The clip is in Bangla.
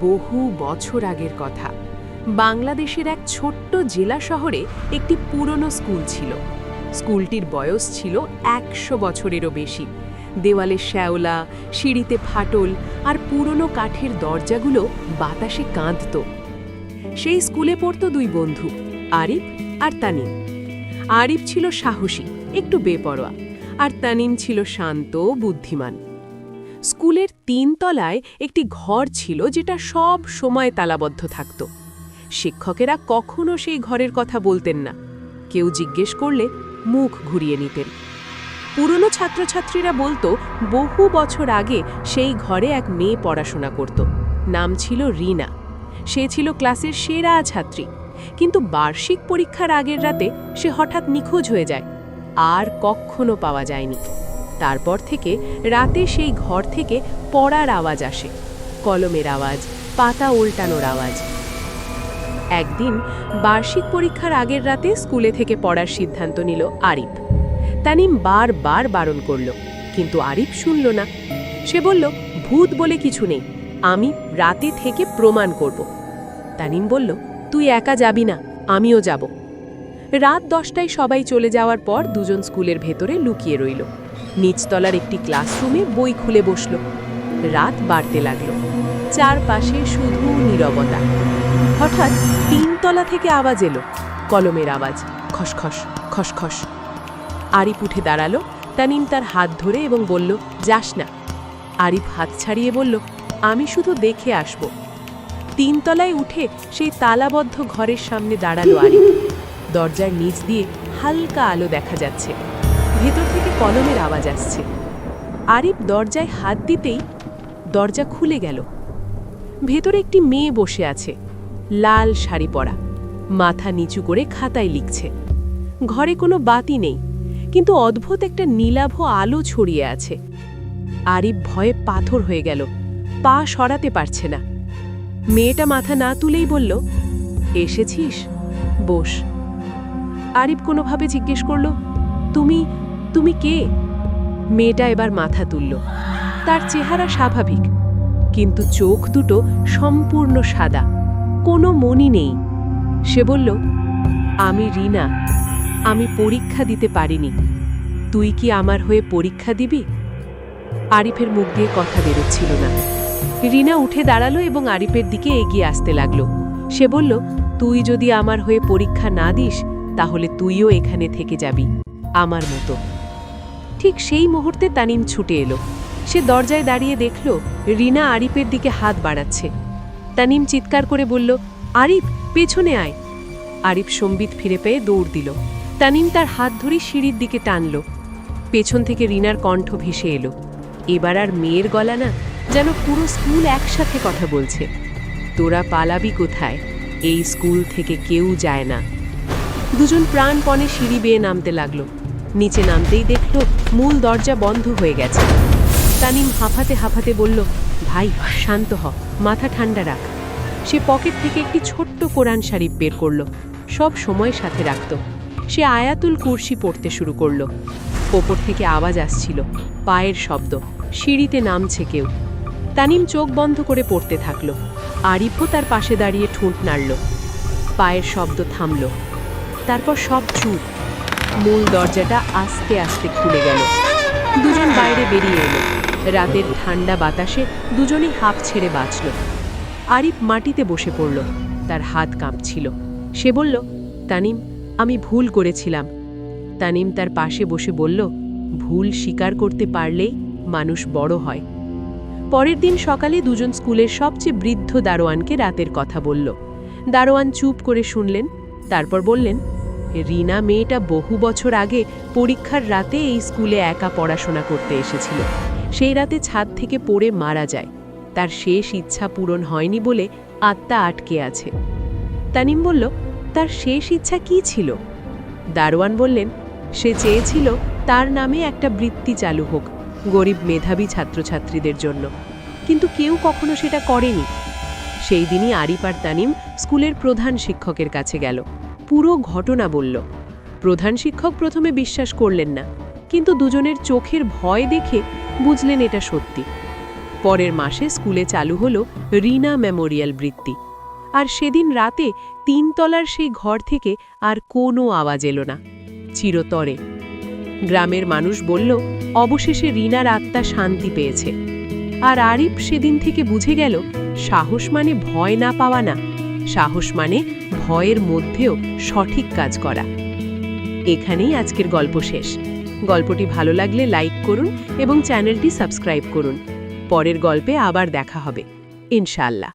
বহু বছর আগের কথা। বাংলাদেশের এক ছোট্ট জেলা শহরে একটি পুরনো স্কুল ছিল। স্কুলটির বয়স ছিল ১০০ বছরেরও বেশি। দেওয়ালে শ্যাওলা, সিঁড়িতে ফাটল আর পুরনো কাঠের দরজাগুলো বাতাসে কাঁদত। সেই স্কুলে পড়তো দুই বন্ধু, আরিফ আর তানিম। আরিফ ছিল সাহসী, একটু বেপরোয়া, আর তানিম ছিল শান্ত, বুদ্ধিমান। স্কুলের ৩ তলায় একটি ঘর ছিল যেটা সব সময় তালাবদ্ধ থাকত। শিক্ষকেরা কখনো সেই ঘরের কথা বলতেন না। কেউ জিজ্ঞেস করলে মুখ ঘুরিয়ে নিতেন। পুরনো ছাত্রছাত্রীরা বলতো বহু বছর আগে সেই ঘরে এক মেয়ে পড়াশোনা করত। নাম ছিল রিনা। সে ছিল ক্লাসের সেরা ছাত্রী, কিন্তু বার্ষিক পরীক্ষার আগের রাতে সে হঠাৎ নিখোঁজ হয়ে যায়, আর কখনো পাওয়া যায়নি। তারপর থেকে রাতে সেই ঘর থেকে পড়ার আওয়াজ আসে, কলমের আওয়াজ, পাতা উল্টানোর আওয়াজ। একদিন বার্ষিক পরীক্ষার আগের রাতে স্কুলে থেকে পড়ার সিদ্ধান্ত নিল আরিফ। তানিম বারবার বারণ করল, কিন্তু আরিফ শুনল না। সে বলল, ভূত বলে কিছু নেই, আমি রাতে থেকে প্রমাণ করব। তানিম বলল, তুই একা যাবি না, আমিও যাব। রাত 10টায় সবাই চলে যাওয়ার পর দুজন স্কুলের ভেতরে লুকিয়ে রইল। নিচতলার একটি ক্লাসরুমে বই খুলে বসল। রাত বাড়তে লাগল, চারপাশে শুধু নীরবতা। হঠাৎ ৩ তলা থেকে আওয়াজ এলো, কলমের আওয়াজ, খসখস খসখস। আরিফ উঠে দাঁড়ালো। তানিম তার হাত ধরে এবং বলল, যাস না। আরিফ হাত ছাড়িয়ে বলল, আমি শুধু দেখে আসব। ৩ তলায় উঠে সেই তালাবদ্ধ ঘরের সামনে দাঁড়ালো আরিফ। দরজার নিচ দিয়ে হালকা আলো দেখা যাচ্ছে, ভেতর থেকে কলমের আওয়াজ আসছে। আরিফ দরজায় হাত দিতেই দরজা খুলে গেল। ভেতরে একটি মেয়ে বসে আছে, লাল শাড়ি পরা, মাথা নিচু করে খাতায় লিখছে। ঘরে কোনো বাতি নেই, কিন্তু অদ্ভুত একটা নীলাভ আলো ছড়িয়ে আছে। আরিফ ভয়ে পাথর হয়ে গেল, পা সরাতে পারছে না। মেয়েটা মাথা না তুলেই বলল, এসেছিস, বস। আরিফ কোনোভাবে জিজ্ঞেস করল, তুমি তুমি কে? মেয়েটা এবার মাথা তুলল। তার চেহারা স্বাভাবিক, কিন্তু চোখ দুটো সম্পূর্ণ সাদা, কোনো মনি নেই। সে বলল, আমি রিনা, আমি পরীক্ষা দিতে পারিনি, তুই কি আমার হয়ে পরীক্ষা দিবি? আরিফের মুখ দিয়ে কথা বেরোচ্ছিল না। রিনা উঠে দাঁড়ালো এবং আরিফের দিকে এগিয়ে আসতে লাগলো। সে বলল, তুই যদি আমার হয়ে পরীক্ষা না দিস, তাহলে তুইও এখানে থেকে যাবি, আমার মতো। ঠিক সেই মুহূর্তে তানিম ছুটে এলো। সে দরজায় দাঁড়িয়ে দেখল রিনা আরিফের দিকে হাত বাড়াচ্ছে। তানিম চিৎকার করে বলল, আরিফ, পেছনে আয়। আরিফ সম্বিত ফিরে পেয়ে দৌড় দিল। তানিম তার হাত ধরে সিঁড়ির দিকে টানল। পেছন থেকে রিনার কণ্ঠ ভেসে এলো। এবার আর মেয়ের গলা না, যেন পুরো স্কুল একসাথে কথা বলছে। তোরা পালাবি কোথায়? এই স্কুল থেকে কেউ যায় না। দুজন প্রাণপণে সিঁড়ি বেয়ে নামতে লাগলো। নিচে নামতেই দেখল মূল দরজা বন্ধ হয়ে গেছে। তানিম হাঁফাতে হাঁফাতে বলল, ভাই শান্ত হ, মাথা ঠান্ডা রাখ। সে পকেট থেকে একটি ছোট্ট কোরআন শরীফ বের করল, সব সময় সাথে রাখত। সে আয়াতুল কুরসি পড়তে শুরু করল। ওপর থেকে আওয়াজ আসছিল, পায়ের শব্দ, সিঁড়িতে নামছে কেউ। তানিম চোখ বন্ধ করে পড়তে থাকল। আরিফও তার পাশে দাঁড়িয়ে ঠোঁট নাড়ল। পায়ের শব্দ থামল, তারপর সব চুপ। মূল দরজাটা আস্তে আস্তে খুলে গেল। দুজন বাইরে বেরিয়ে এলো। রাতের ঠান্ডা বাতাসে দুজনেই হাঁপ ছেড়ে বাঁচল। আরিফ মাটিতে বসে পড়ল, তার হাত কাঁপছিল। সে বলল, তানিম, আমি ভুল করেছিলাম। তানিম তার পাশে বসে বলল, ভুল স্বীকার করতে পারলেই মানুষ বড় হয়। পরের দিন সকালে দুজন স্কুলের সবচেয়ে বৃদ্ধ দারোয়ানকে রাতের কথা বলল। দারোয়ান চুপ করে শুনলেন, তারপর বললেন, রিনা মেয়েটা বহু বছর আগে পরীক্ষার রাতে এই স্কুলে একা পড়াশোনা করতে এসেছিল। সেই রাতে ছাদ থেকে পড়ে মারা যায়। তার শেষ ইচ্ছা পূরণ হয়নি বলে আত্মা আটকে আছে। তানিম বলল, তার শেষ ইচ্ছা কি ছিল? দারোয়ান বললেন, সে চেয়েছিল তার নামে একটা বৃত্তি চালু হোক, গরিব মেধাবী ছাত্রছাত্রীদের জন্য, কিন্তু কেউ কখনো সেটা করেনি। সেই দিনই আরিফ আর তানিম স্কুলের প্রধান শিক্ষকের কাছে গেল, পুরো ঘটনা বলল। প্রধান শিক্ষক প্রথমে বিশ্বাস করলেন না, কিন্তু দুজনের চোখের ভয় দেখে বুঝলেন এটা সত্যি। পরের মাসে স্কুলে চালু হলো রিনা মেমোরিয়াল বৃত্তি। আর সেদিন রাতে 3 তলার সেই ঘর থেকে আর কোনো আওয়াজ এলো না, চিরতরে। গ্রামের মানুষ বলল, অবশেষে রিনার আত্মা শান্তি পেয়েছে। আর আরিফ সেদিন থেকে বুঝে গেল, সাহস মানে ভয় না পাওয়া না, সাহস মানে ভয়ের মধ্যেও সঠিক কাজ করা। এখানেই আজকের গল্প শেষ। গল্পটি ভালো লাগলে লাইক করুন এবং চ্যানেলটি সাবস্ক্রাইব করুন। পরের গল্পে আবার দেখা হবে, ইনশাআল্লাহ।